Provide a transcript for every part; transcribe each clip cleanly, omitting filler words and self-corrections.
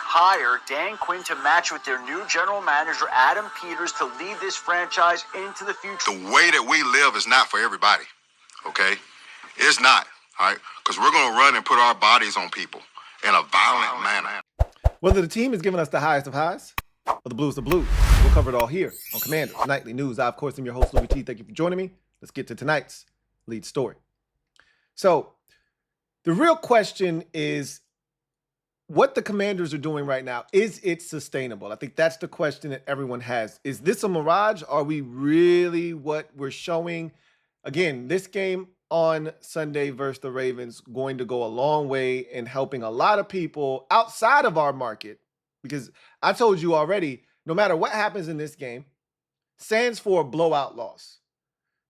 hire Dan Quinn to match with their new general manager, Adam Peters, to lead this franchise into the future. The way that we live is not for everybody, okay? It's not, all right? Because we're going to run and put our bodies on people in a violent manner. Whether the team is giving us the highest of highs or the blues of blues, we'll cover it all here on Commanders Nightly News. I, of course, am your host, Louie T. Thank you for joining me. Let's get to tonight's lead story. So the real question is, what the Commanders are doing right now, is it sustainable? I think that's the question that everyone has. Is this a mirage? Are we really what we're showing? Again, this game on Sunday versus the Ravens going to go a long way in helping a lot of people outside of our market, because I told you already, no matter what happens in this game, stands for a blowout loss.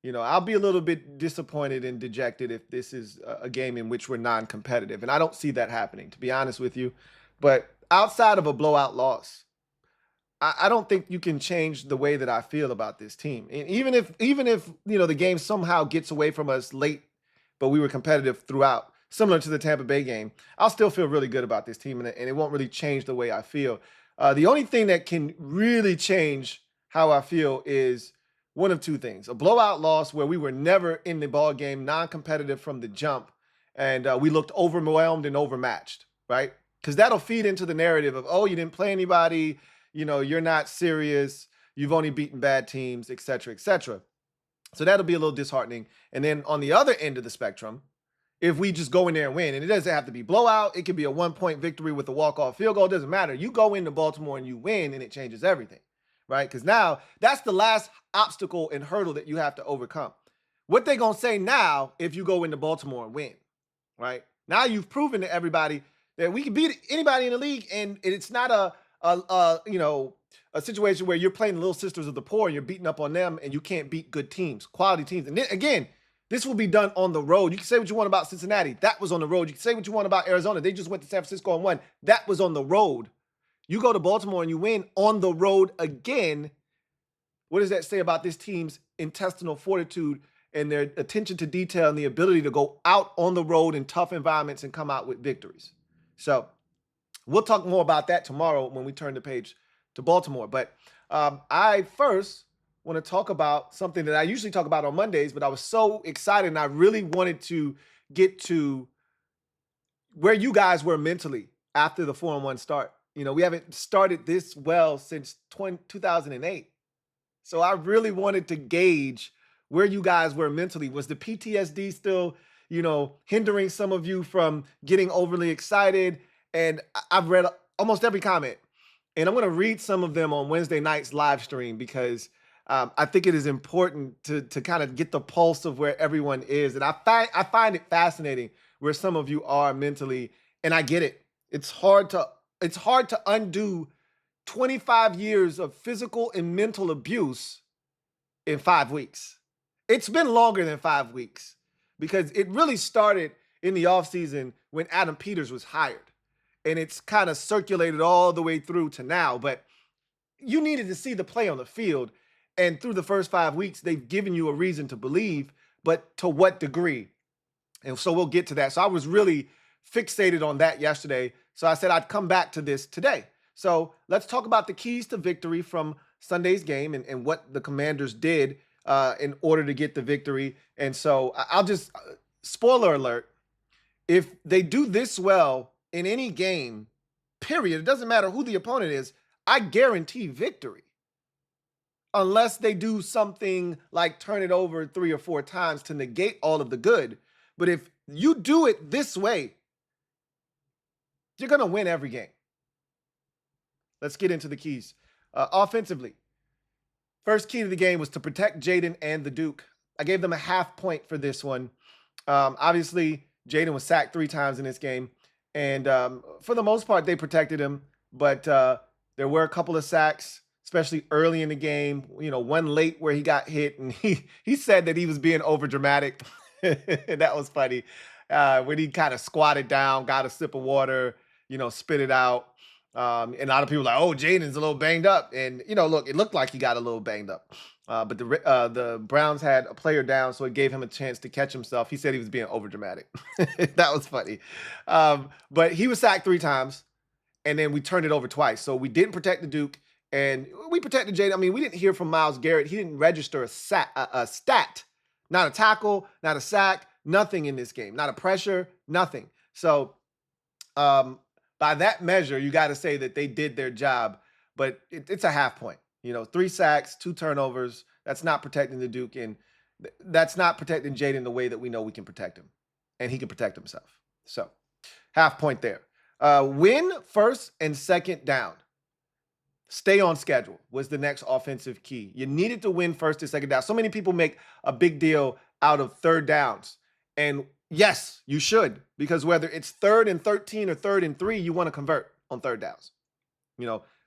You know, I'll be a little bit disappointed and dejected if this is a game in which we're non-competitive. And I don't see that happening, to be honest with you. But outside of a blowout loss, I don't think you can change the way that I feel about this team. And even if you know, the game somehow gets away from us late, but we were competitive throughout, similar to the Tampa Bay game, I'll still feel really good about this team, and it won't really change the way I feel. The only thing that can really change how I feel is one of two things: a blowout loss where we were never in the ball game, non-competitive from the jump, and we looked overwhelmed and overmatched, right? Because that'll feed into the narrative of, oh, you didn't play anybody, you know, you're not serious, you've only beaten bad teams, et cetera, et cetera. So that'll be a little disheartening. And then on the other end of the spectrum, if we just go in there and win, and it doesn't have to be blowout, it could be a 1-point victory with a walk-off field goal, it doesn't matter. You go into Baltimore and you win, and it changes everything, right? Because now that's the last obstacle and hurdle that you have to overcome. What they going to say now if you go into Baltimore and win, right? Now you've proven to everybody that we can beat anybody in the league, and it's not a situation where you're playing the little sisters of the poor and you're beating up on them and you can't beat good teams, quality teams. And then again, this will be done on the road. You can say what you want about Cincinnati. That was on the road. You can say what you want about Arizona. They just went to San Francisco and won. That was on the road. You go to Baltimore and you win on the road again. What does that say about this team's intestinal fortitude and their attention to detail and the ability to go out on the road in tough environments and come out with victories? So we'll talk more about that tomorrow when we turn the page to Baltimore. But I first want to talk about something that I usually talk about on Mondays, but I was so excited and I really wanted to get to where you guys were mentally after the 4-1 start. You know, we haven't started this well since 2008. So I really wanted to gauge where you guys were mentally. Was the PTSD still, you know, hindering some of you from getting overly excited? And I've read almost every comment, and I'm going to read some of them on Wednesday night's live stream because I think it is important to kind of get the pulse of where everyone is. And I find it fascinating where some of you are mentally, and I get it. It's hard to undo 25 years of physical and mental abuse in 5 weeks. It's been longer than 5 weeks because it really started in the offseason when Adam Peters was hired. And it's kind of circulated all the way through to now. But you needed to see the play on the field. And through the first 5 weeks, they've given you a reason to believe. But to what degree? And so we'll get to that. So I was really fixated on that yesterday. So I said I'd come back to this today. So let's talk about the keys to victory from Sunday's game and what the Commanders did in order to get the victory. And so I'll just, spoiler alert, if they do this well in any game, period, it doesn't matter who the opponent is, I guarantee victory. Unless they do something like turn it over 3 or 4 times to negate all of the good. But if you do it this way, you're going to win every game. Let's get into the keys. Offensively, first key to the game was to protect Jaden and the Duke. I gave them a half point for this one. Obviously, Jaden was sacked 3 times in this game. And for the most part, they protected him. But there were a couple of sacks, especially early in the game. You know, one late where he got hit. And he said that he was being overdramatic. That was funny. When he kind of squatted down, got a sip of water, you know, spit it out. And a lot of people were like, oh, Jaden's a little banged up. And, you know, look, it looked like he got a little banged up. But the Browns had a player down, so it gave him a chance to catch himself. He said he was being overdramatic. That was funny. But he was sacked 3 times. and then we turned it over twice. So we didn't protect the Duke, and we protected Jaden. I mean, we didn't hear from Myles Garrett. He didn't register a stat, not a tackle, not a sack, nothing in this game, not a pressure, nothing. So by that measure, you got to say that they did their job, but it's a half point. 3 sacks, 2 turnovers. That's not protecting the Duke, and that's not protecting Jaden the way that we know we can protect him, and he can protect himself. So half point there. Win first and second down. Stay on schedule was the next offensive key. You needed to win first and second down. So many people make a big deal out of third downs. And yes, you should, because whether it's 3rd and 13 or 3rd and 3, you want to convert on third downs.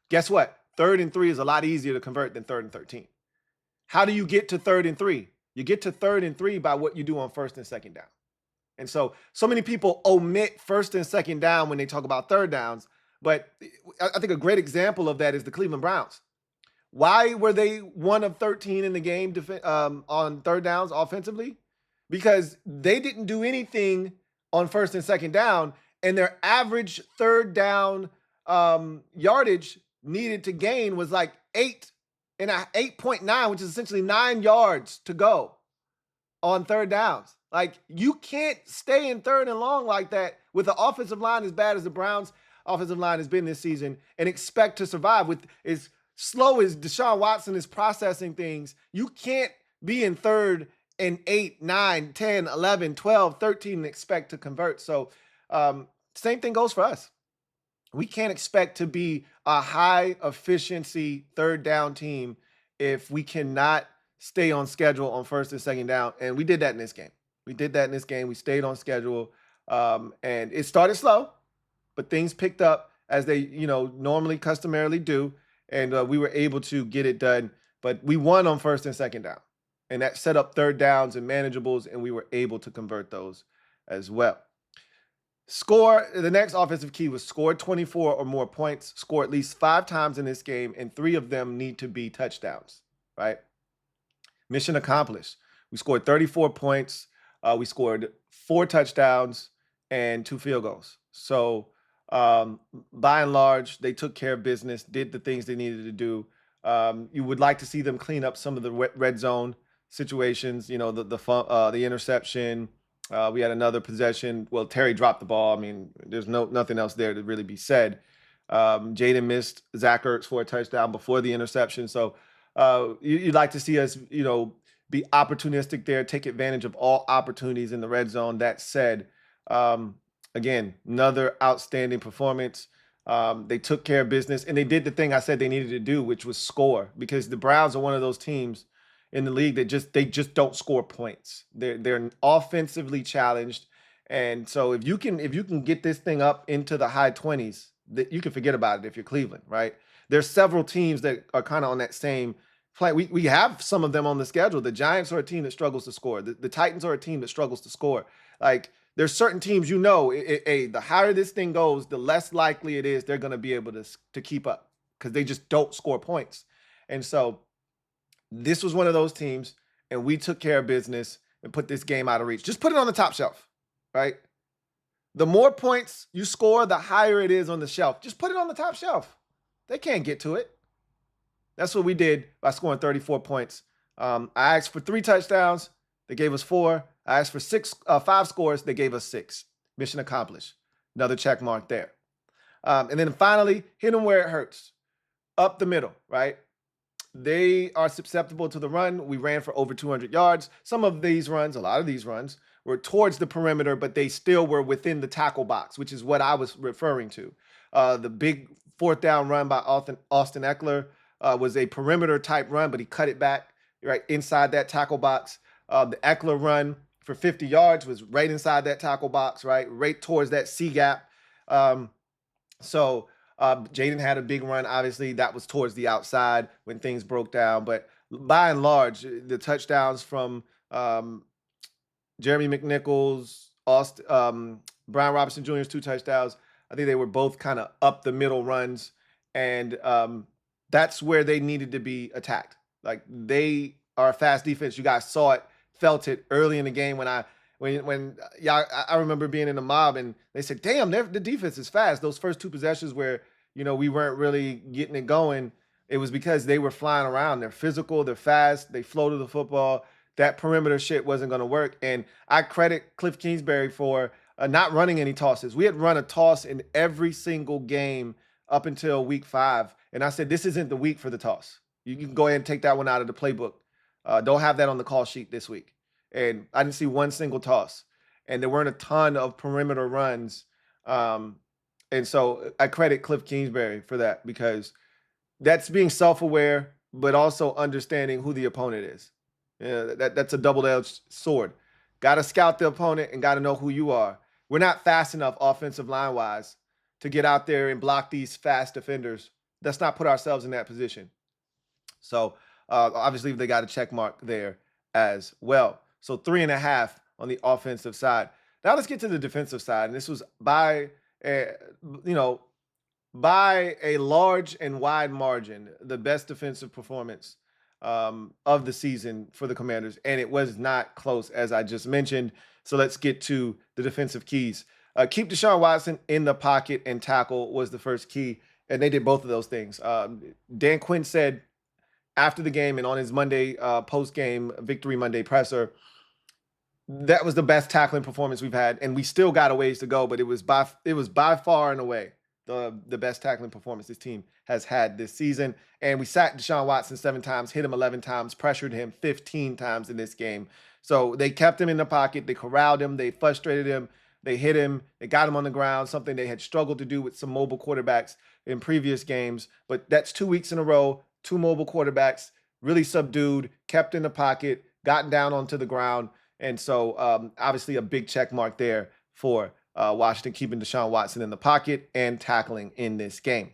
Guess what? 3rd and 3 is a lot easier to convert than 3rd and 13. How do you get to 3rd and 3? You get to 3rd and 3 by what you do on first and second down. And so many people omit first and second down when they talk about third downs. But I think a great example of that is the Cleveland Browns. Why were they 1 of 13 in the game on third downs offensively? Because they didn't do anything on first and second down, and their average third down yardage needed to gain was like 8.9, which is essentially 9 yards to go on third downs. Like, you can't stay in third and long like that with the offensive line as bad as the Browns' offensive line has been this season and expect to survive. With as slow as Deshaun Watson is processing things, you can't be in third and 8, 9, 10, 11, 12, 13 and expect to convert. So same thing goes for us. We can't expect to be a high efficiency third down team if we cannot stay on schedule on first and second down. And we did that in this game. We stayed on schedule, and it started slow, but things picked up as they, normally customarily do. And we were able to get it done, but we won on first and second down, and that set up third downs and manageables, and we were able to convert those as well. The next offensive key was score 24 or more points, score at least 5 times in this game, and 3 of them need to be touchdowns, right? Mission accomplished. We scored 34 points. We scored 4 touchdowns and 2 field goals. So by and large, they took care of business, did the things they needed to do. You would like to see them clean up some of the red zone situations, the interception. We had another possession. Well, Terry dropped the ball. I mean, there's nothing else there to really be said. Jaden missed Zach Ertz for a touchdown before the interception. So you'd like to see us, be opportunistic there, take advantage of all opportunities in the red zone. That said, again, another outstanding performance. They took care of business, and they did the thing I said they needed to do, which was score, because the Browns are one of those teams in the league that just don't score points. They're offensively challenged. And so if you can get this thing up into the high 20s, that you can forget about it if you're Cleveland, right? There's several teams that are kind of on that same play. We have some of them on the schedule. The Giants are a team that struggles to score. The Titans are a team that struggles to score. Like, there's certain teams, the higher this thing goes, the less likely it is they're going to be able to keep up, because they just don't score points. And so this was one of those teams, and we took care of business and put this game out of reach. Just put it on the top shelf, right? The more points you score, the higher it is on the shelf. Just put it on the top shelf. They can't get to it. That's what we did by scoring 34 points. I asked for 3 touchdowns. They gave us 4. I asked for 5 scores. They gave us 6. Mission accomplished. Another check mark there. And then finally, hit them where it hurts. Up the middle, right? They are susceptible to the run. We ran for over 200 yards. A lot of these runs were towards the perimeter, but they still were within the tackle box, which is what I was referring to. The big 4th down run by Austin Eckler was a perimeter type run, but he cut it back right inside that tackle box. The Eckler run for 50 yards was right inside that tackle box, right towards that C gap. So Jaden had a big run. Obviously, that was towards the outside when things broke down. But by and large, the touchdowns from Jeremy McNichols, Brian Robinson Jr.'s 2 touchdowns, I think they were both kind of up the middle runs. And that's where they needed to be attacked. Like, they are a fast defense. You guys saw it, felt it early in the game when I remember being in the mob and they said, "Damn, the defense is fast." Those first two possessions where we weren't really getting it going, it was because they were flying around. They're physical, they're fast, they flow to the football. That perimeter shit wasn't going to work, and I credit Cliff Kingsbury for not running any tosses. We had run a toss in every single game up until week 5, and I said, "This isn't the week for the toss. You can go ahead and take that one out of the playbook. Don't have that on the call sheet this week." And I didn't see one single toss, and there weren't a ton of perimeter runs. And so I credit Cliff Kingsbury for that, because that's being self-aware, but also understanding who the opponent is. That's a double-edged sword. Got to scout the opponent and got to know who you are. We're not fast enough offensive line-wise to get out there and block these fast defenders. Let's not put ourselves in that position. So obviously they got a check mark there as well. So 3.5 on the offensive side. Now let's get to the defensive side. And this was by a large and wide margin, the best defensive performance of the season for the Commanders. And it was not close, as I just mentioned. So let's get to the defensive keys. Keep Deshaun Watson in the pocket and tackle was the first key. And they did both of those things. Dan Quinn said after the game and on his Monday post-game Victory Monday presser, that was the best tackling performance we've had, and we still got a ways to go, but it was by far and away the best tackling performance this team has had this season. And we sacked Deshaun Watson 7 times, hit him 11 times, pressured him 15 times in this game. So they kept him in the pocket, they corralled him, they frustrated him, they hit him, they got him on the ground, something they had struggled to do with some mobile quarterbacks in previous games. But that's 2 weeks in a row, 2 mobile quarterbacks, really subdued, kept in the pocket, gotten down onto the ground. And so obviously a big check mark there for Washington, keeping Deshaun Watson in the pocket and tackling in this game.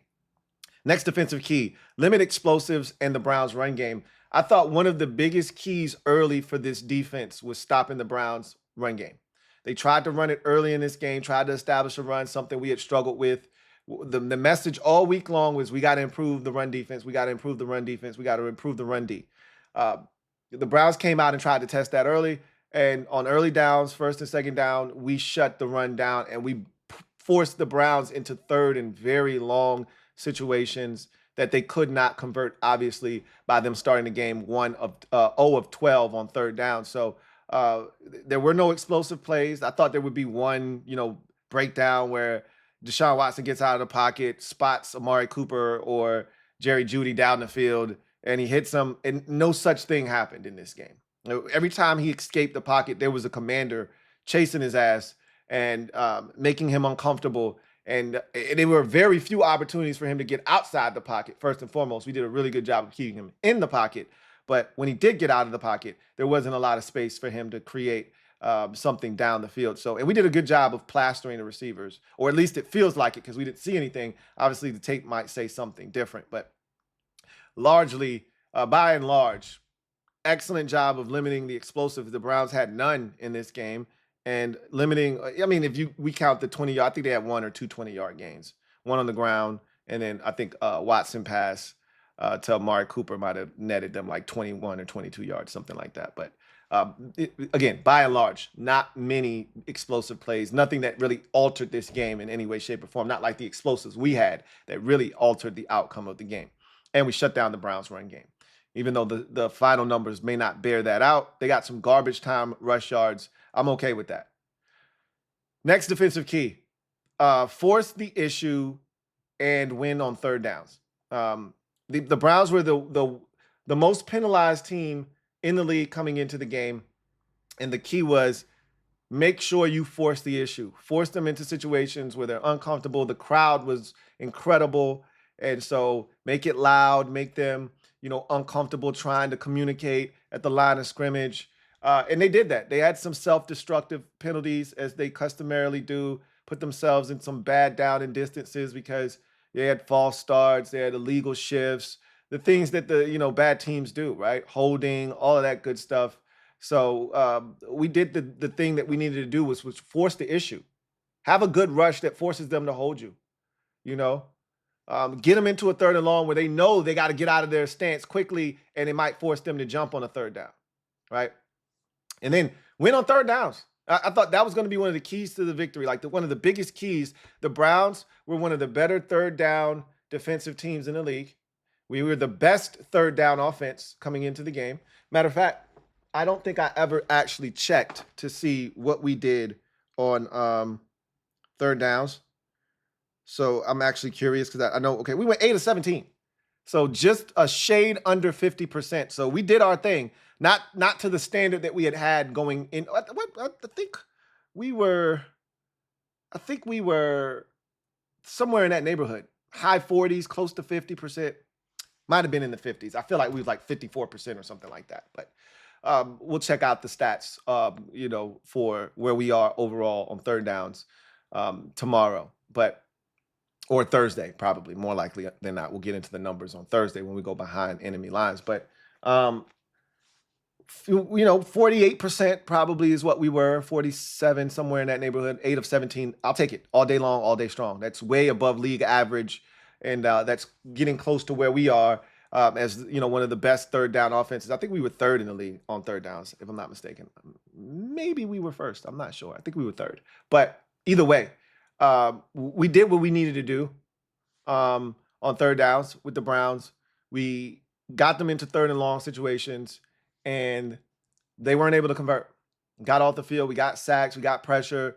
Next defensive key, limit explosives and the Browns run game. I thought one of the biggest keys early for this defense was stopping the Browns run game. They tried to run it early in this game, tried to establish a run, something we had struggled with. The message all week long was, we got to improve the run defense. We got to improve the run defense. We got to improve the run D. The Browns came out and tried to test that early. And on early downs, first and second down, we shut the run down and we forced the Browns into third and very long situations that they could not convert, obviously, by them starting the game 0 of 12 on third down. So there were no explosive plays. I thought there would be one, breakdown where Deshaun Watson gets out of the pocket, spots Amari Cooper or Jerry Jeudy down the field, and he hits them. And no such thing happened in this game. Every time he escaped the pocket, there was a commander chasing his ass and making him uncomfortable. And there were very few opportunities for him to get outside the pocket. First and foremost, we did a really good job of keeping him in the pocket. But when he did get out of the pocket, there wasn't a lot of space for him to create something down the field. And we did a good job of plastering the receivers, or at least it feels like it, because we didn't see anything. Obviously, the tape might say something different, but largely, by and large, excellent job of limiting the explosives. The Browns had none in this game, and limiting, we count the 20-yard, I think they had 1 or 2 20-yard gains, one on the ground, and then I think Watson pass to Amari Cooper might have netted them like 21 or 22 yards, something like that. But again, by and large, not many explosive plays, nothing that really altered this game in any way, shape, or form, not like the explosives we had that really altered the outcome of the game. And we shut down the Browns run game. Even though the final numbers may not bear that out, they got some garbage time rush yards. I'm okay with that. Next defensive key, force the issue and win on third downs. The Browns were the most penalized team in the league coming into the game. And the key was, make sure you force the issue. Force them into situations where they're uncomfortable. The crowd was incredible. And so make it loud, make them uncomfortable trying to communicate at the line of scrimmage. And they did that. They had some self-destructive penalties, as they customarily do, put themselves in some bad down and distances because they had false starts, they had illegal shifts, the things that the bad teams do, right? Holding, all of that good stuff. So we did the thing that we needed to do, was force the issue. Have a good rush that forces them to hold you, Get them into a third and long where they know they got to get out of their stance quickly, and it might force them to jump on a third down, right? And then win on third downs. I thought that was going to be one of the keys to the victory. Like one of the biggest keys. The Browns were one of the better third down defensive teams in the league. We were the best third down offense coming into the game. Matter of fact, I don't think I ever actually checked to see what we did on third downs. So I'm actually curious because I know, okay, we went 8 of 17. So just a shade under 50%. So we did our thing, not to the standard that we had going in. I think we were somewhere in that neighborhood, high 40s, close to 50%. Might have been in the 50s. I feel like we was like 54% or something like that. But we'll check out the stats, for where we are overall on third downs tomorrow. Or Thursday, probably more likely than not. We'll get into the numbers on Thursday when we go behind enemy lines. But 48% probably is what we were. 47 somewhere in that neighborhood. 8 of 17. I'll take it all day long, all day strong. That's way above league average, and that's getting close to where we are as one of the best third down offenses. I think we were third in the league on third downs, if I'm not mistaken. Maybe we were first. I'm not sure. I think we were third. But either way. We did what we needed to do on third downs with the Browns. We got them into third and long situations, and they weren't able to convert. Got off the field. We got sacks. We got pressure.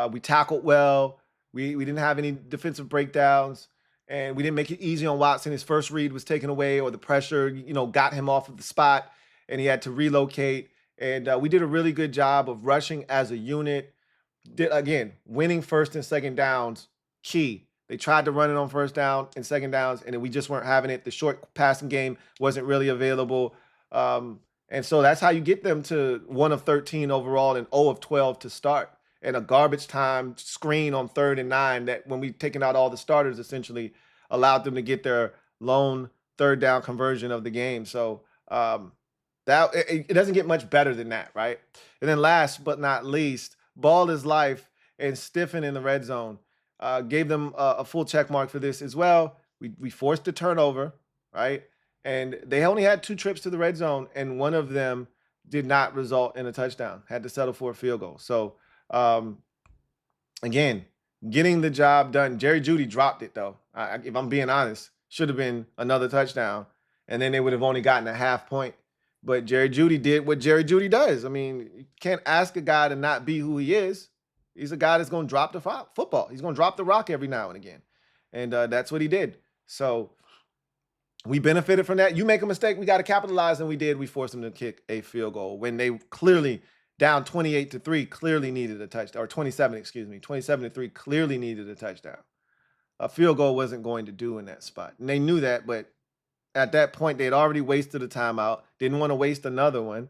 We tackled well. We didn't have any defensive breakdowns, and we didn't make it easy on Watson. His first read was taken away, or the pressure, got him off of the spot, and he had to relocate. And we did a really good job of rushing as a unit. Again, winning first and second downs, key. They tried to run it on first down and second downs, and we just weren't having it. The short passing game wasn't really available. And so that's how you get them to 1 of 13 overall and 0 of 12 to start. And a garbage time screen on 3rd and 9 that when we taken out all the starters essentially allowed them to get their lone third down conversion of the game. So it doesn't get much better than that, right? And then last but not least, ball is life and stiffen in the red zone. Gave them a full check mark for this as well. We forced a turnover, right? And they only had 2 trips to the red zone, and one of them did not result in a touchdown. Had to settle for a field goal. So, again, getting the job done. Jerry Jeudy dropped it, though. If I'm being honest, should have been another touchdown, and then they would have only gotten a half point. But Jerry Jeudy did what Jerry Jeudy does. I mean, you can't ask a guy to not be who he is. He's a guy that's going to drop the football. He's going to drop the rock every now and again. And that's what he did. So we benefited from that. You make a mistake, we got to capitalize, and we did. We forced them to kick a field goal when they clearly down 28-3, clearly needed a touchdown, or 27-3, clearly needed a touchdown. A field goal wasn't going to do in that spot. And they knew that, but at that point, they had already wasted a timeout, didn't want to waste another one.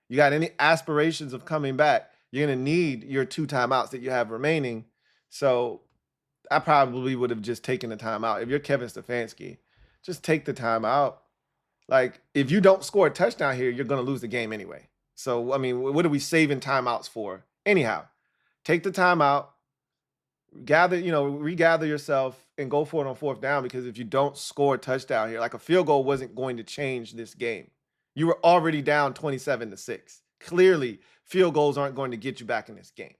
You got any aspirations of coming back, you're going to need your 2 timeouts that you have remaining. So I probably would have just taken the timeout. If you're Kevin Stefanski, just take the timeout. Like, if you don't score a touchdown here, you're going to lose the game anyway. So, I mean, what are we saving timeouts for? Anyhow, take the timeout, regather yourself, and go for it on 4th down, because if you don't score a touchdown here, like a field goal wasn't going to change this game. You were already down 27-6. Clearly, field goals aren't going to get you back in this game.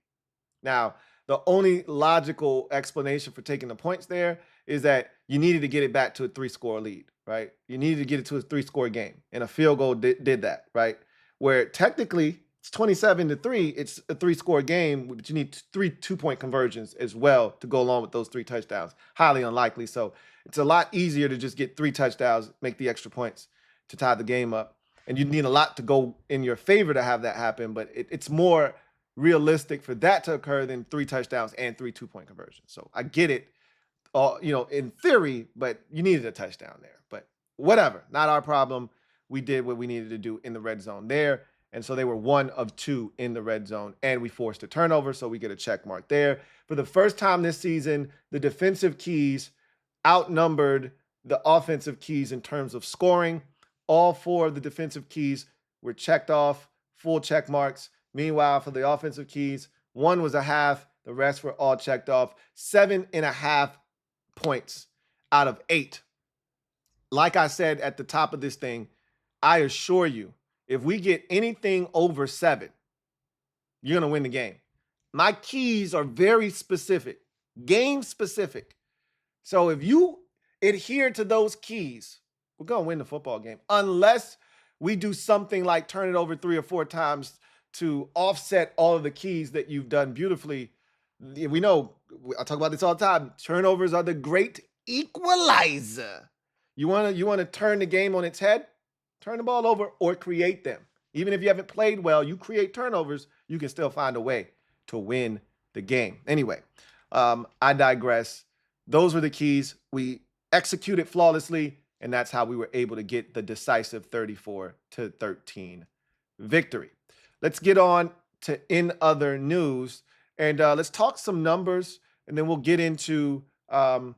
Now, the only logical explanation for taking the points there is that you needed to get it back to a 3-score lead, right? You needed to get it to a 3-score game, and a field goal did that, right? Where technically it's 27-3, it's a 3-score game, but you need 3 2-point conversions as well to go along with those 3 touchdowns. Highly unlikely. So it's a lot easier to just get 3 touchdowns, make the extra points to tie the game up. And you need a lot to go in your favor to have that happen, but it's more realistic for that to occur than 3 touchdowns and 3 2-point conversions. So I get it, in theory, but you needed a touchdown there. But whatever, not our problem. We did what we needed to do in the red zone there. And so they were 1 of 2 in the red zone, and we forced a turnover, so we get a check mark there. For the first time this season, the defensive keys outnumbered the offensive keys in terms of scoring. All 4 of the defensive keys were checked off, full check marks. Meanwhile, for the offensive keys, 1 was a half, the rest were all checked off. 7.5 points out of 8. Like I said at the top of this thing, I assure you, if we get anything over 7, you're going to win the game. My keys are very specific, game specific. So if you adhere to those keys, we're going to win the football game. Unless we do something like turn it over 3 or 4 times to offset all of the keys that you've done beautifully. We know, I talk about this all the time, turnovers are the great equalizer. You want to turn the game on its head? Turn the ball over or create them. Even if you haven't played well, you create turnovers, you can still find a way to win the game. Anyway, I digress. Those were the keys. We executed flawlessly, and that's how we were able to get the decisive 34-13 victory. Let's get on to in other news, and let's talk some numbers, and then we'll get into around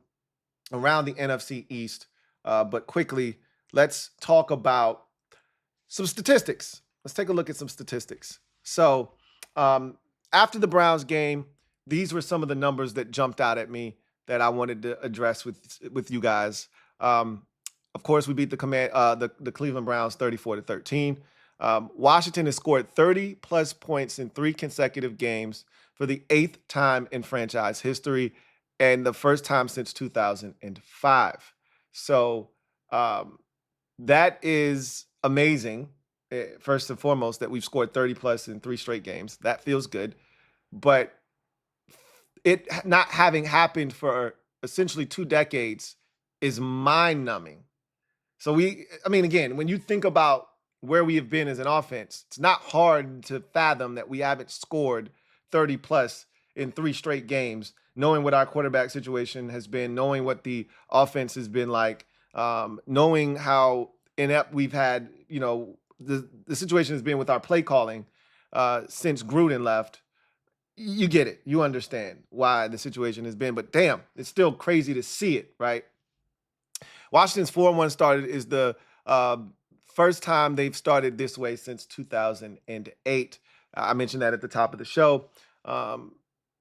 the NFC East. But quickly, let's talk about some statistics. Let's take a look at some statistics. So after the Browns game, these were some of the numbers that jumped out at me that I wanted to address with you guys. Of course, we beat the Cleveland Browns 34-13. Washington has scored 30-plus points in 3 consecutive games for the 8th time in franchise history and the first time since 2005. So that is amazing. First and foremost, that we've scored 30-plus in 3 straight games. That feels good. But it not having happened for essentially 2 decades is mind-numbing. So again, when you think about where we have been as an offense, it's not hard to fathom that we haven't scored 30-plus in 3 straight games, knowing what our quarterback situation has been, knowing what the offense has been like, knowing how inept we've had, the situation has been with our play calling since Gruden left. You get it. You understand why the situation has been. But damn, it's still crazy to see it, right? Washington's 4-1 started is the first time they've started this way since 2008. I mentioned that at the top of the show.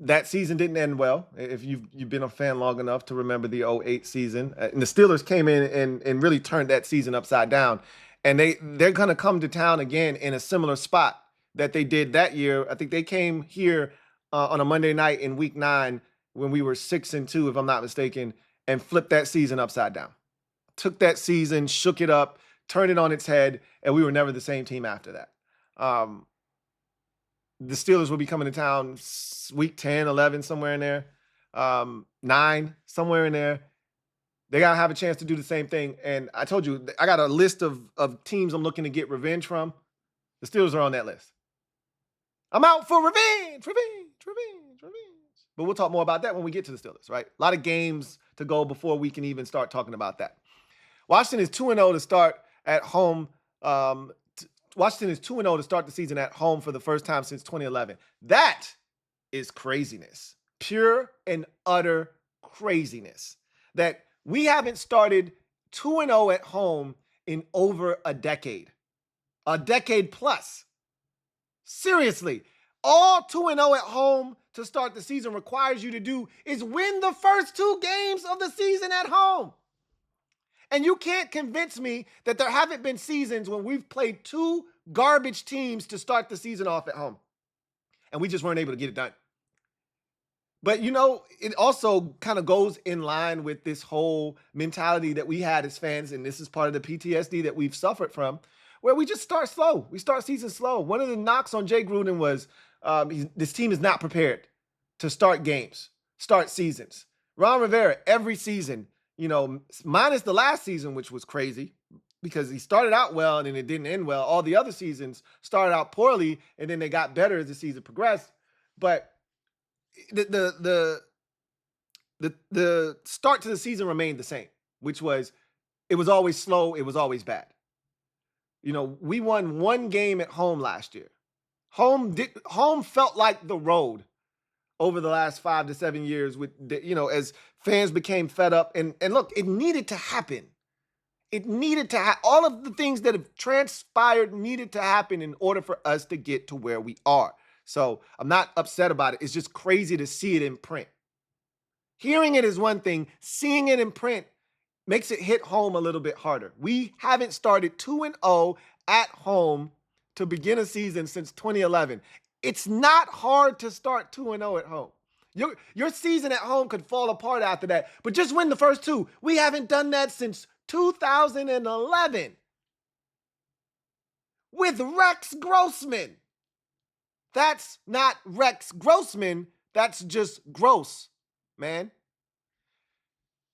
That season didn't end well. If you've been a fan long enough to remember the 2008 season, and the Steelers came in and really turned that season upside down. And they're going to come to town again in a similar spot that they did that year. I think they came here on a Monday night in week 9 when we were 6-2, if I'm not mistaken, and flipped that season upside down. Took that season, shook it up, turned it on its head, and we were never the same team after that. The Steelers will be coming to town week 10, 11, somewhere in there, 9, somewhere in there. They got to have a chance to do the same thing. And I told you, I got a list of teams I'm looking to get revenge from. The Steelers are on that list. I'm out for revenge. But we'll talk more about that when we get to the Steelers, right? A lot of games to go before we can even start talking about that. Washington is 2-0 to start at home. Washington is 2-0 to start the season at home for the first time since 2011. That is craziness. Pure and utter craziness. That we haven't started 2-0 at home in over a decade. A decade plus. Seriously. All 2-0 at home to start the season requires you to do is win the first 2 games of the season at home. And you can't convince me that there haven't been seasons when we've played 2 garbage teams to start the season off at home. And we just weren't able to get it done. But, it also kind of goes in line with this whole mentality that we had as fans, and this is part of the PTSD that we've suffered from, where we just start slow. We start season slow. One of the knocks on Jay Gruden was this team is not prepared to start games, start seasons. Ron Rivera, every season, minus the last season, which was crazy because he started out well and then it didn't end well. All the other seasons started out poorly and then they got better as the season progressed. But the start to the season remained the same, which was it was always slow. It was always bad. We won 1 game at home last year. Home felt like the road over the last 5 to 7 years with, as fans became fed up. And look, it needed to happen. It needed to all of the things that have transpired needed to happen in order for us to get to where we are. So I'm not upset about it. It's just crazy to see it in print. Hearing it is one thing. Seeing it in print makes it hit home a little bit harder. We haven't started 2-0 at home to begin a season since 2011. It's not hard to start 2-0 at home. Your season at home could fall apart after that, but just win the first two. We haven't done that since 2011 with Rex Grossman. That's not Rex Grossman. That's just gross, man.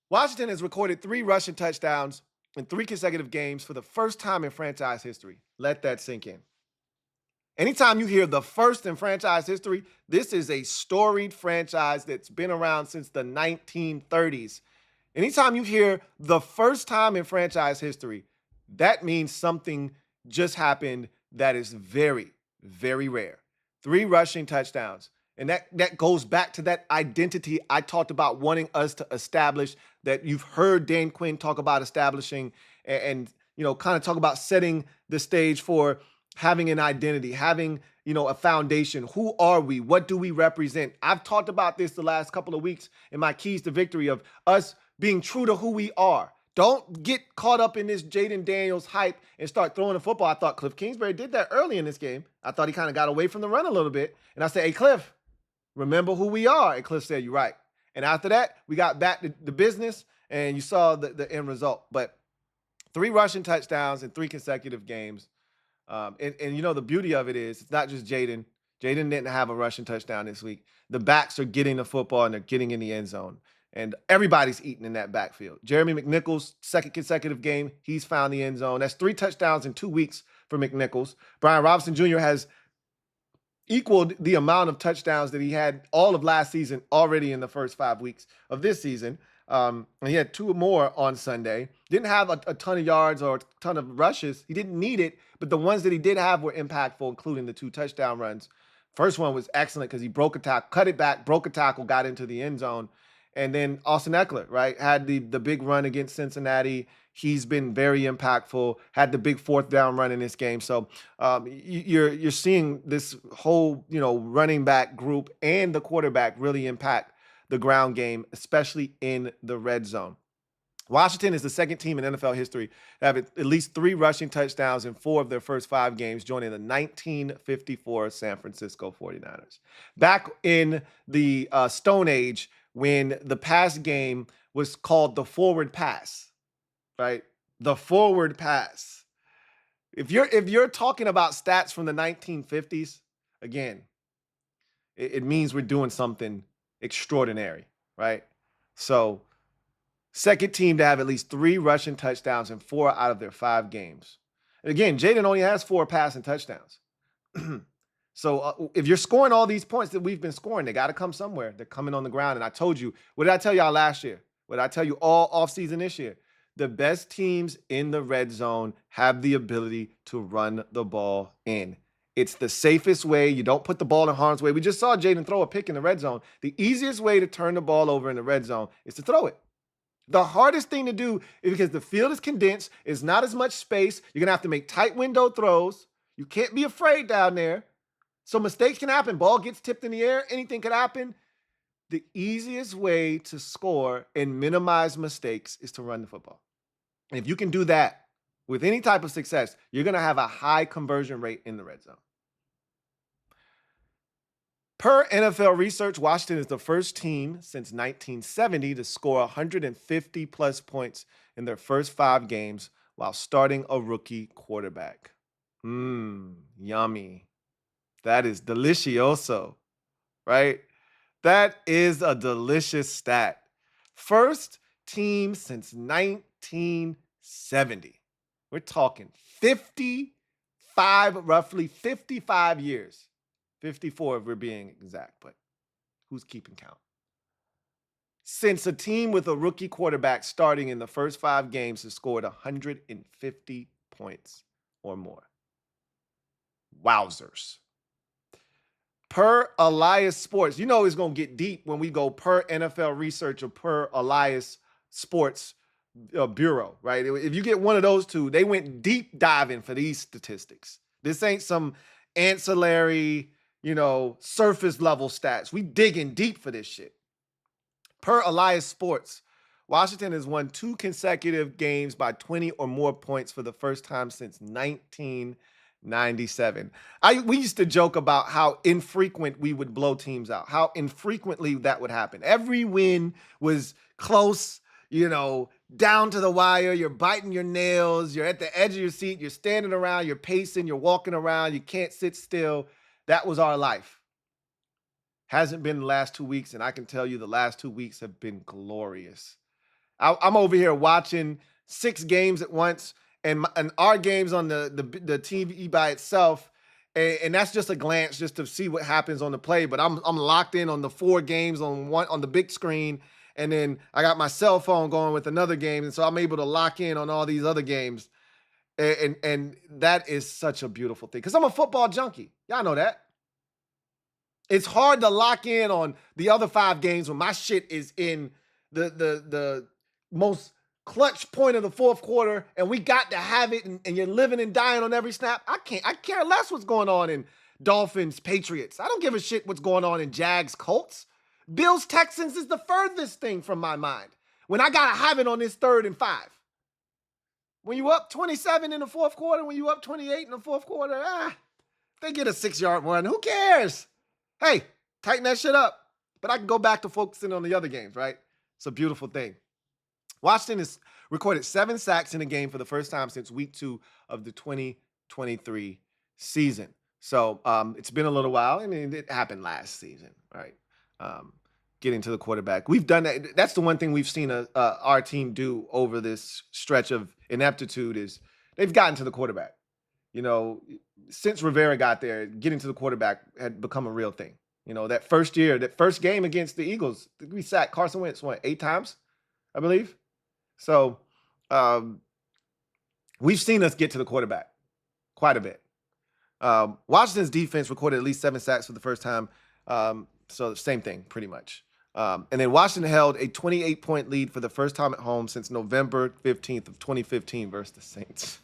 Washington has recorded 3 rushing touchdowns in 3 consecutive games for the first time in franchise history. Let that sink in. Anytime you hear the first in franchise history, this is a storied franchise that's been around since the 1930s. Anytime you hear the first time in franchise history, that means something just happened that is very, very rare. 3 rushing touchdowns. And that goes back to that identity I talked about wanting us to establish, that you've heard Dan Quinn talk about establishing and kind of talk about setting the stage for having an identity, having, a foundation. Who are we? What do we represent? I've talked about this the last couple of weeks in my keys to victory of us being true to who we are. Don't get caught up in this Jaden Daniels hype and start throwing the football. I thought Cliff Kingsbury did that early in this game. I thought he kind of got away from the run a little bit. And I said, hey, Cliff, remember who we are. And Cliff said, you're right. And after that, we got back to the business, and you saw the end result. But 3 rushing touchdowns in 3 consecutive games. And the beauty of it is it's not just Jaden. Jaden didn't have a rushing touchdown this week. The backs are getting the football and they're getting in the end zone. And everybody's eating in that backfield. Jeremy McNichols, 2nd consecutive game, he's found the end zone. That's 3 touchdowns in 2 weeks for McNichols. Brian Robinson Jr. has equaled the amount of touchdowns that he had all of last season already in the first 5 weeks of this season. And he had 2 more on Sunday. Didn't have a ton of yards or a ton of rushes. He didn't need it, but the ones that he did have were impactful, including the 2 touchdown runs. First one was excellent because he broke a tackle, cut it back, broke a tackle, got into the end zone. And then Austin Eckler, right, had the big run against Cincinnati. He's been very impactful, had the big 4th down run in this game. So you're seeing this whole, running back group and the quarterback really impact the ground game, especially in the red zone. Washington is the 2nd team in NFL history to have at least 3 rushing touchdowns in 4 of their first 5 games, joining the 1954 San Francisco 49ers. Back in the Stone Age, when the pass game was called the forward pass, right? The forward pass. If you're talking about stats from the 1950s, again, it means we're doing something extraordinary, right? So, 2nd team to have at least 3 rushing touchdowns in 4 out of their 5 games. And again, Jaden only has 4 passing touchdowns. So if you're scoring all these points that we've been scoring, they got to come somewhere. They're coming on the ground. And I told you, what did I tell y'all last year? What did I tell you all offseason this year? The best teams in the red zone have the ability to run the ball in. It's the safest way. You don't put the ball in harm's way. We just saw Jaden throw a pick in the red zone. The easiest way to turn the ball over in the red zone is to throw it. The hardest thing to do is because the field is condensed. It's not as much space. You're going to have to make tight window throws. You can't be afraid down there. So mistakes can happen. Ball gets tipped in the air. Anything could happen. The easiest way to score and minimize mistakes is to run the football. And if you can do that with any type of success, you're going to have a high conversion rate in the red zone. Per NFL research, Washington is the first team since 1970 to score 150-plus points in their first 5 games while starting a rookie quarterback. Yummy. That is delicioso, right? That is a delicious stat. First team since 1970. We're talking roughly 55 years. 54 if we're being exact, but who's keeping count? Since a team with a rookie quarterback starting in the first 5 games has scored 150 points or more. Wowzers. Per Elias Sports, it's going to get deep when we go per NFL research or per Elias Sports Bureau, right? If you get one of those two, they went deep diving for these statistics. This ain't some ancillary, surface level stats. We digging deep for this shit. Per Elias Sports, Washington has won 2 consecutive games by 20 or more points for the first time since 19 97. We used to joke about how infrequent we would blow teams out, how infrequently that would happen. Every win was close, down to the wire. You're biting your nails. You're at the edge of your seat. You're standing around. You're pacing. You're walking around. You can't sit still. That was our life. Hasn't been the last 2 weeks, and I can tell you the last 2 weeks have been glorious. I'm over here watching 6 games at once, and our games on the TV by itself, and that's just a glance just to see what happens on the play. But I'm locked in on the 4 games on the big screen, and then I got my cell phone going with another game, and so I'm able to lock in on all these other games, and that is such a beautiful thing because I'm a football junkie. Y'all know that. It's hard to lock in on the other 5 games when my shit is in the most clutch point of the fourth quarter, and we got to have it, and you're living and dying on every snap. I care less what's going on in Dolphins, Patriots. I don't give a shit what's going on in Jags, Colts. Bills, Texans is the furthest thing from my mind when I got to have it on this 3rd and 5. When you up 27 in the fourth quarter, when you up 28 in the fourth quarter, they get a 6-yard run. Who cares? Hey, tighten that shit up. But I can go back to focusing on the other games, right? It's a beautiful thing. Washington has recorded 7 sacks in a game for the first time since week 2 of the 2023 season. So it's been a little while. I mean, it happened last season, right? Getting to the quarterback. We've done that. That's the one thing we've seen our team do over this stretch of ineptitude is they've gotten to the quarterback. Since Rivera got there, getting to the quarterback had become a real thing. That first year, that first game against the Eagles, we sacked Carson Wentz, 8 times, I believe? So we've seen us get to the quarterback quite a bit. Washington's defense recorded at least 7 sacks for the first time. So same thing, pretty much. And then Washington held a 28-point lead for the first time at home since November 15th of 2015 versus the Saints.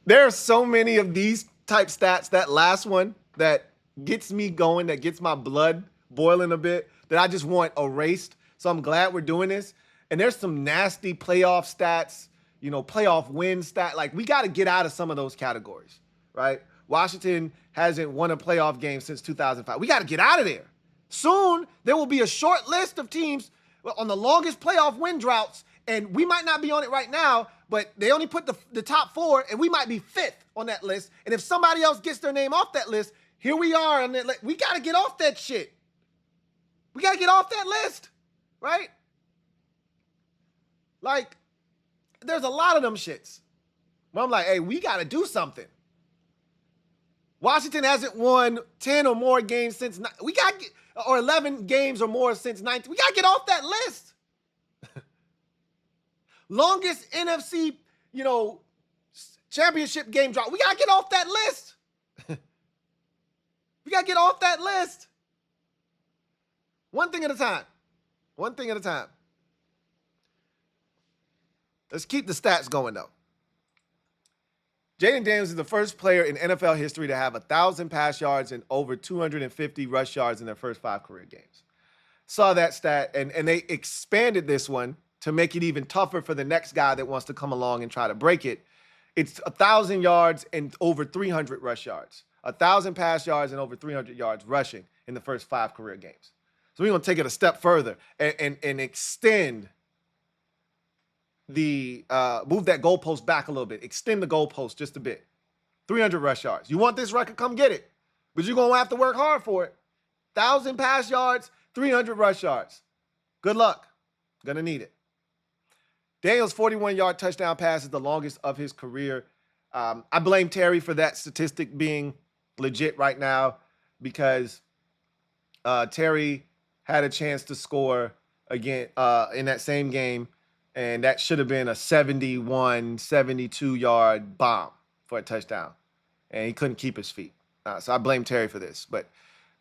There are so many of these type stats, that last one that gets me going, that gets my blood boiling a bit, that I just want erased. So I'm glad we're doing this. And there's some nasty playoff stats, playoff win stat. Like, we got to get out of some of those categories, right? Washington hasn't won a playoff game since 2005. We got to get out of there. Soon, there will be a short list of teams on the longest playoff win droughts, and we might not be on it right now, but they only put the top 4, and we might be 5th on that list. And if somebody else gets their name off that list, here we are. And we got to get off that shit. We got to get off that list, right? Like, there's a lot of them shits where I'm like, hey, we got to do something. Washington hasn't won 10 or more games since, or 11 games or more since 19. We got to get off that list. Longest NFC, championship game drop. We got to get off that list. We got to get off that list. One thing at a time. One thing at a time. Let's keep the stats going, though. Jaden Daniels is the first player in NFL history to have 1,000 pass yards and over 250 rush yards in their first 5 career games. Saw that stat, and they expanded this one to make it even tougher for the next guy that wants to come along and try to break it. It's 1,000 yards and over 300 rush yards. 1,000 pass yards and over 300 yards rushing in the first 5 career games. So we're going to take it a step further and extend move that goalpost back a little bit. Extend the goalpost just a bit. 300 rush yards. You want this record? Come get it. But you're going to have to work hard for it. 1,000 pass yards, 300 rush yards. Good luck. Going to need it. Daniels' 41-yard touchdown pass is the longest of his career. I blame Terry for that statistic being legit right now because Terry had a chance to score again in that same game, and that should have been a 71, 72-yard bomb for a touchdown, and he couldn't keep his feet. So I blame Terry for this. But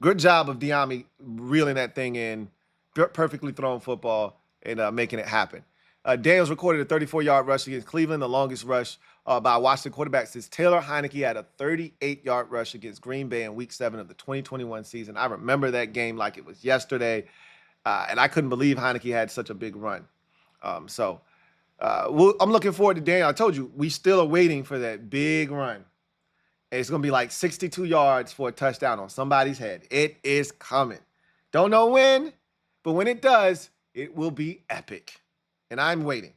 good job of Diami reeling that thing in, perfectly thrown football, and making it happen. Daniels recorded a 34-yard rush against Cleveland, the longest rush by a Washington quarterback since Taylor Heineke had a 38-yard rush against Green Bay in Week 7 of the 2021 season. I remember that game like it was yesterday, and I couldn't believe Heineke had such a big run. I'm looking forward to Daniel. I told you, we still are waiting for that big run. It's going to be like 62 yards for a touchdown on somebody's head. It is coming. Don't know when, but when it does, it will be epic. And I'm waiting.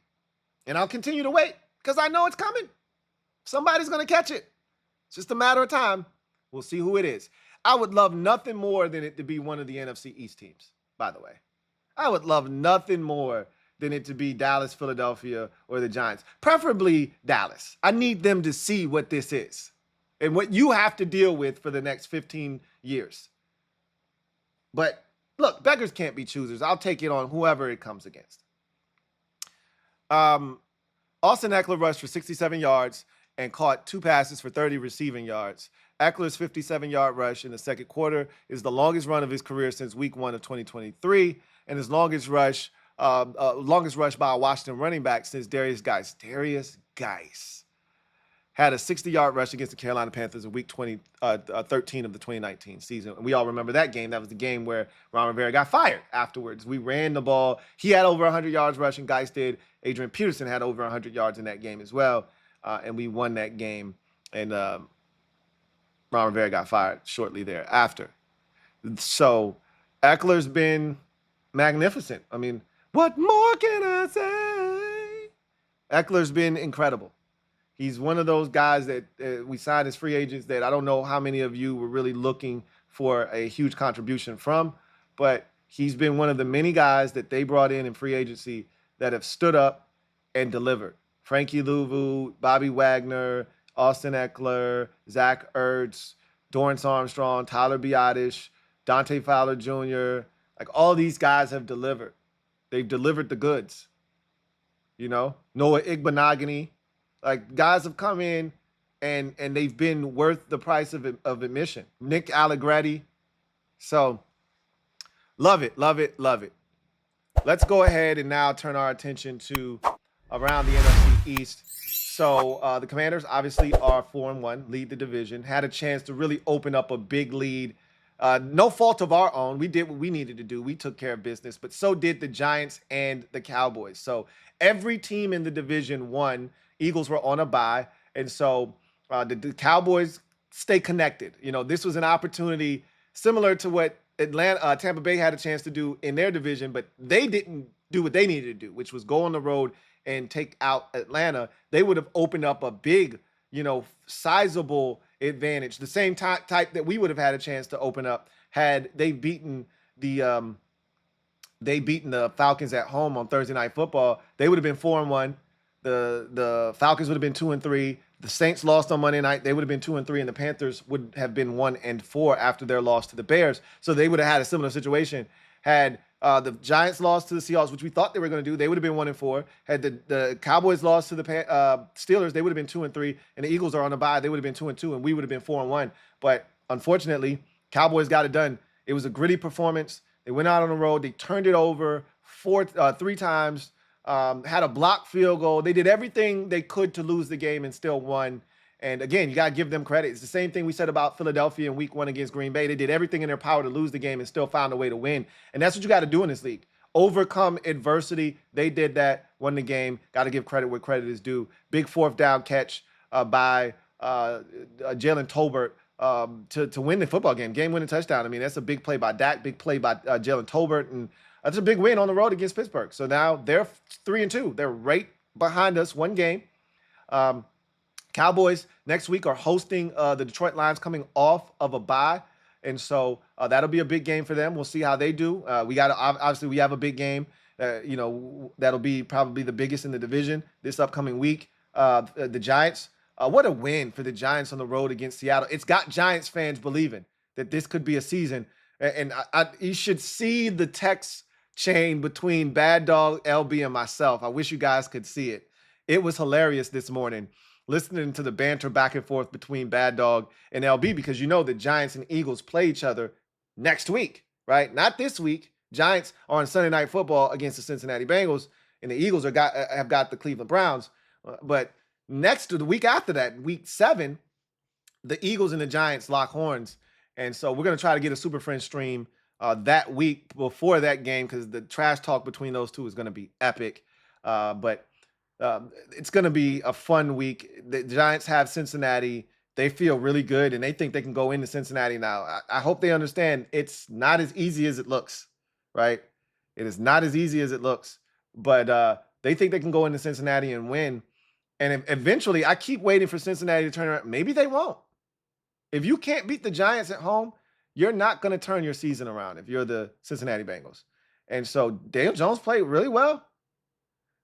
And I'll continue to wait because I know it's coming. Somebody's going to catch it. It's just a matter of time. We'll see who it is. I would love nothing more than it to be one of the NFC East teams, by the way. I would love nothing more than it to be Dallas, Philadelphia, or the Giants. Preferably Dallas. I need them to see what this is and what you have to deal with for the next 15 years. But look, beggars can't be choosers. I'll take it on whoever it comes against. Austin Ekeler rushed for 67 yards and caught 2 passes for 30 receiving yards. Eckler's 57-yard rush in the second quarter is the longest run of his career since week 1 of 2023, and his longest rush by a Washington running back since Darius Geis. Darius Geis had a 60-yard rush against the Carolina Panthers in week 13 of the 2019 season. And we all remember that game. That was the game where Ron Rivera got fired afterwards. We ran the ball. He had over 100 yards rushing. Geis did. Adrian Peterson had over 100 yards in that game as well. And we won that game. And Ron Rivera got fired shortly thereafter. So Eckler's been magnificent. I mean, what more can I say? Eckler's been incredible. He's one of those guys that we signed as free agents that I don't know how many of you were really looking for a huge contribution from, but he's been one of the many guys that they brought in free agency that have stood up and delivered. Frankie Louie, Bobby Wagner, Austin Ekeler, Zach Ertz, Dorrance Armstrong, Tyler Biadasz, Dante Fowler Jr. Like all these guys have delivered. They've delivered the goods. You know, Noah Igbenogany. Like guys have come in and they've been worth the price of admission. Nick Allegretti. So love it, love it, love it. Let's go ahead and now turn our attention to around the NFC East. So the Commanders obviously are 4-1, lead the division, had a chance to really open up a big lead. No fault of our own. We did what we needed to do. We took care of business, but so did the Giants and the Cowboys. So every team in the division won. Eagles were on a bye. And so the Cowboys stay connected. You know, this was an opportunity similar to what Tampa Bay had a chance to do in their division, but they didn't do what they needed to do, which was go on the road and take out Atlanta. They would have opened up a big, sizable advantage. The same type that we would have had a chance to open up had they beaten the Falcons at home on Thursday Night Football. They would have been 4-1. The Falcons would have been 2-3. The Saints lost on Monday night. They would have been 2-3, and the Panthers would have been 1-4 after their loss to the Bears. So they would have had a similar situation. Had the Giants lost to the Seahawks, which we thought they were going to do, they would have been 1-4. Had the Cowboys lost to the Steelers, they would have been 2-3. And the Eagles are on a bye, they would have been 2-2, and we would have been 4-1. But unfortunately, Cowboys got it done. It was a gritty performance. They went out on the road. They turned it over 3 times. Had a blocked field goal. They did everything they could to lose the game and still won. And again, you got to give them credit. It's the same thing we said about Philadelphia in week 1 against Green Bay. They did everything in their power to lose the game and still found a way to win. And that's what you got to do in this league. Overcome adversity. They did that, won the game. Got to give credit where credit is due. Big 4th down catch by Jalen Tolbert to win the football game. Game-winning touchdown. I mean, that's a big play by Dak, big play by Jalen Tolbert. And that's a big win on the road against Pittsburgh. So now they're 3-2. They're right behind us, 1 game. Cowboys next week are hosting the Detroit Lions coming off of a bye. And so that'll be a big game for them. We'll see how they do. Obviously we have a big game, that'll be probably the biggest in the division this upcoming week. The Giants, what a win for the Giants on the road against Seattle. It's got Giants fans believing that this could be a season. And you should see the text chain between Bad Dog, L.B, and myself. I wish you guys could see it. It was hilarious this morning, listening to the banter back and forth between Bad Dog and L.B, because the Giants and Eagles play each other next week, right? Not this week. Giants are on Sunday Night Football against the Cincinnati Bengals, and the Eagles have got the Cleveland Browns. But next to the week after that, week 7, the Eagles and the Giants lock horns. And so we're going to try to get a Super Friends stream that week before that game, because the trash talk between those two is going to be epic. But it's going to be a fun week. The Giants have Cincinnati. they feel really good, and they think they can go into Cincinnati now. I hope they understand it's not as easy as it looks, right? It is not as easy as it looks, but they think they can go into Cincinnati and win. And eventually, I keep waiting for Cincinnati to turn around. Maybe they won't. If you can't beat the Giants at home, you're not going to turn your season around if you're the Cincinnati Bengals. And so Daniel Jones played really well.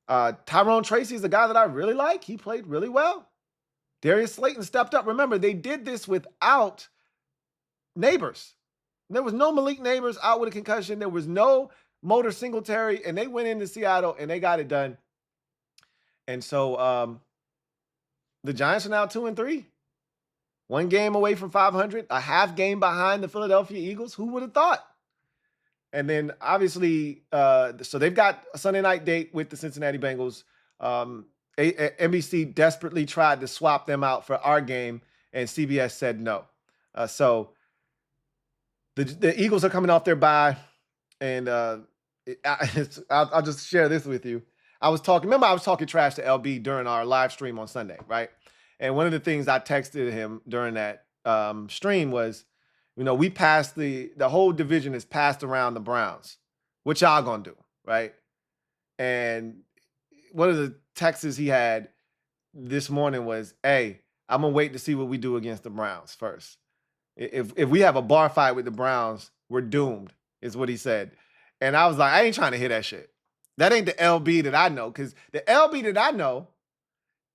Tyrone Tracy is the guy that I really like. He played really well. Darius Slayton stepped up. Remember, they did this without Neighbors. There was no Malik Neighbors out with a concussion. There was no Motor Singletary, and they went into Seattle and they got it done. And so the Giants are now 2-3. One game away from 500, a half game behind the Philadelphia Eagles. Who would have thought? And then obviously, so they've got a Sunday night date with the Cincinnati Bengals. NBC desperately tried to swap them out for our game, and CBS said no. So the Eagles are coming off their bye, and I'll just share this with you. I was talking trash to L.B. during our live stream on Sunday, right? And one of the things I texted him during that stream was, we passed the whole division is passed around the Browns. What y'all gonna do, right? And one of the texts he had this morning was, hey, I'm gonna wait to see what we do against the Browns first. If we have a bar fight with the Browns, we're doomed, is what he said. And I was like, I ain't trying to hear that shit. That ain't the L.B. that I know, because the L.B. that I know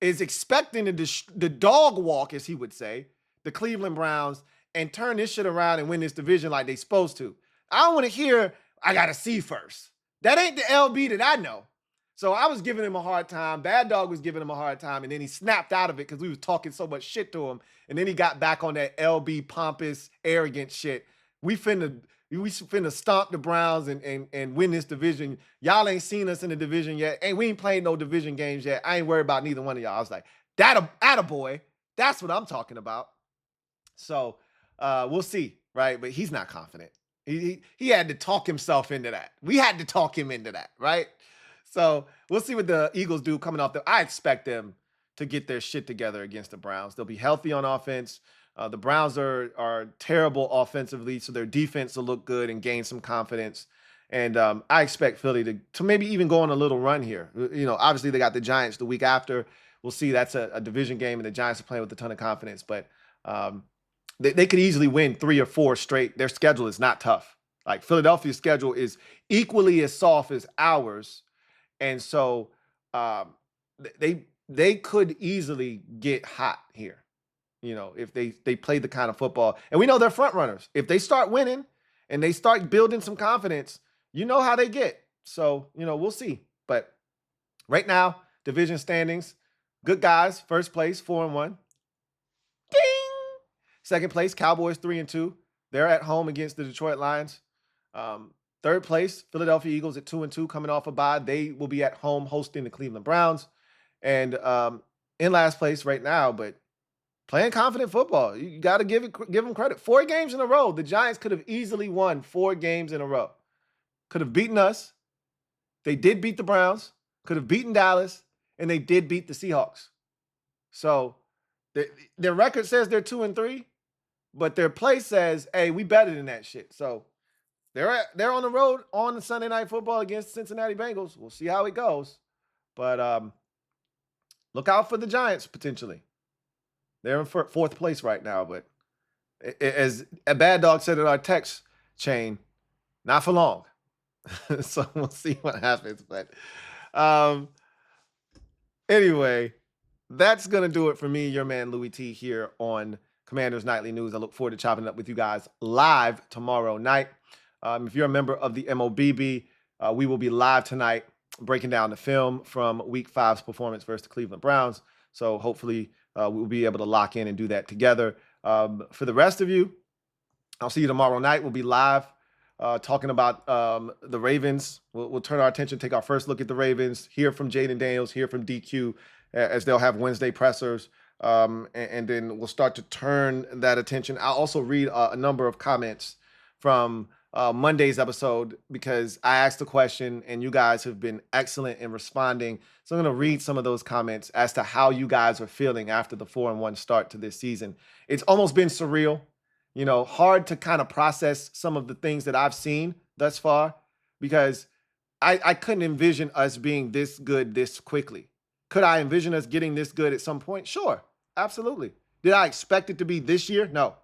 is expecting the dog walk, as he would say, the Cleveland Browns, and turn this shit around and win this division like they supposed to. I don't want to hear, I got to see first. That ain't the L.B. that I know. So I was giving him a hard time. Bad Dog was giving him a hard time, and then he snapped out of it because we was talking so much shit to him. And then he got back on that L.B. pompous, arrogant shit. We finna stomp the Browns and win this division. Y'all ain't seen us in the division yet. We ain't playing no division games yet. I ain't worried about neither one of y'all. I was like, attaboy. That's what I'm talking about. So we'll see, right? But he's not confident. He had to talk himself into that. We had to talk him into that, right? So we'll see what the Eagles do coming off. I expect them to get their shit together against the Browns. They'll be healthy on offense. The Browns are terrible offensively, so their defense will look good and gain some confidence. And I expect Philly to maybe even go on a little run here. Obviously they got the Giants the week after. We'll see. That's a division game, and the Giants are playing with a ton of confidence. But they could easily win 3 or 4 straight. Their schedule is not tough. Like Philadelphia's schedule is equally as soft as ours. And so they could easily get hot here, if they play the kind of football. And we know they're front runners. If they start winning and they start building some confidence, you know how they get. So, we'll see. But right now, division standings, good guys, first place, 4-1. Ding! Second place, Cowboys, 3-2. They're at home against the Detroit Lions. Third place, Philadelphia Eagles at 2-2, coming off a bye. They will be at home hosting the Cleveland Browns. And in last place right now, but playing confident football. You got to give them credit. 4 games in a row. The Giants could have easily won 4 games in a row. Could have beaten us. They did beat the Browns. Could have beaten Dallas. And they did beat the Seahawks. So their record says they're 2-3, but their play says, hey, we better than that shit. So they're on the road on the Sunday Night Football against Cincinnati Bengals. We'll see how it goes. But look out for the Giants potentially. They're in 4th place right now, but as a Bad Dog said in our text chain, not for long. So we'll see what happens. But anyway, that's going to do it for me, your man Louie T, here on Commanders Nightly News. I look forward to chopping it up with you guys live tomorrow night. If you're a member of the MOBB, we will be live tonight breaking down the film from Week 5's performance versus the Cleveland Browns. So hopefully we'll be able to lock in and do that together. For the rest of you, I'll see you tomorrow night. We'll be live talking about the Ravens. We'll turn our attention, take our first look at the Ravens, hear from Jaden Daniels, hear from DQ, as they'll have Wednesday pressers. And then we'll start to turn that attention. I'll also read a number of comments from Monday's episode because I asked the question and you guys have been excellent in responding. So I'm going to read some of those comments as to how you guys are feeling after the 4-1 start to this season. It's almost been surreal, you know, hard to kind of process some of the things that I've seen thus far because I couldn't envision us being this good this quickly. Could I envision us getting this good at some point? Sure, absolutely. Did I expect it to be this year? No.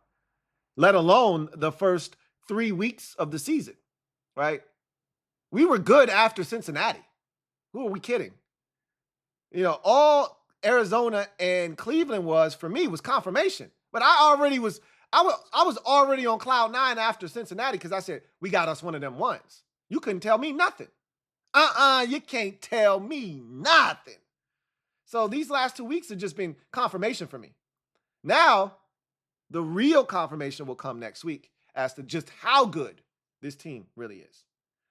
Let alone the first 3 weeks of the season, right? We were good after Cincinnati. Who are we kidding? You know, all Arizona and Cleveland was, for me, was confirmation. But I was already on cloud 9 after Cincinnati because I said, we got us one of them ones. You couldn't tell me nothing. You can't tell me nothing. So these last 2 weeks have just been confirmation for me. Now, the real confirmation will come next week as to just how good this team really is.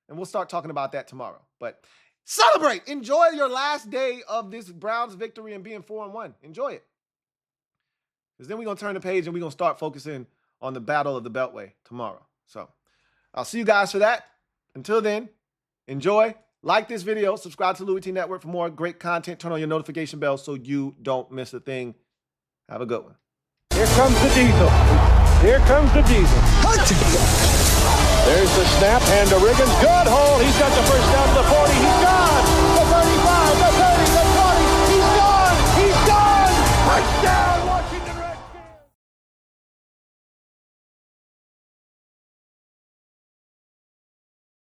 And we'll start talking about that tomorrow. But celebrate. Enjoy your last day of this Browns victory and being 4-1. Enjoy it. Because then we're going to turn the page and we're going to start focusing on the Battle of the Beltway tomorrow. So I'll see you guys for that. Until then, enjoy. Like this video. Subscribe to LouieTeeNetwork for more great content. Turn on your notification bell so you don't miss a thing. Have a good one. Here comes the diesel. Here comes the diesel. There's the snap, and to Riggins. Good hole. He's got the first down to the 40. He's gone.